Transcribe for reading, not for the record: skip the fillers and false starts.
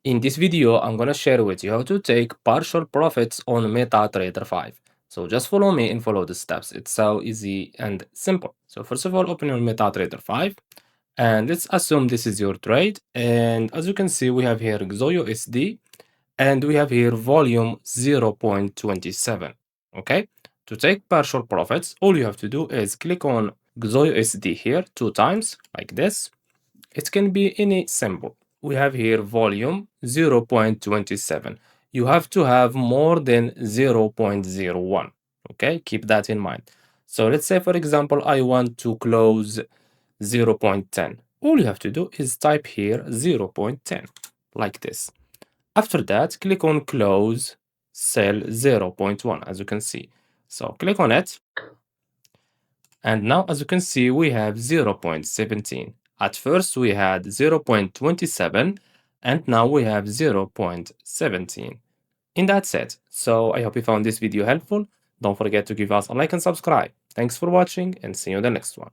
In this video, I'm gonna share with you how to take partial profits on MetaTrader 5. So just follow me and follow the steps. It's so easy and simple. So first of all, open your MetaTrader 5 and let's assume this is your trade. And as you can see, we have here XOUSD and we have here volume 0.27. Okay, to take partial profits, all you have to do is click on XOUSD here 2 times like this. It can be any symbol. We have here volume 0.27. You have to have more than 0.01. Okay, keep that in mind. So let's say, for example, I want to close 0.10. All you have to do is type here 0.10 like this. After that, click on close cell 0.1 as you can see. So click on it. And now, as you can see, we have 0.17. At first, we had 0.27, and now we have 0.17. And that's it. So I hope you found this video helpful. Don't forget to give us a like and subscribe. Thanks for watching, and see you in the next one.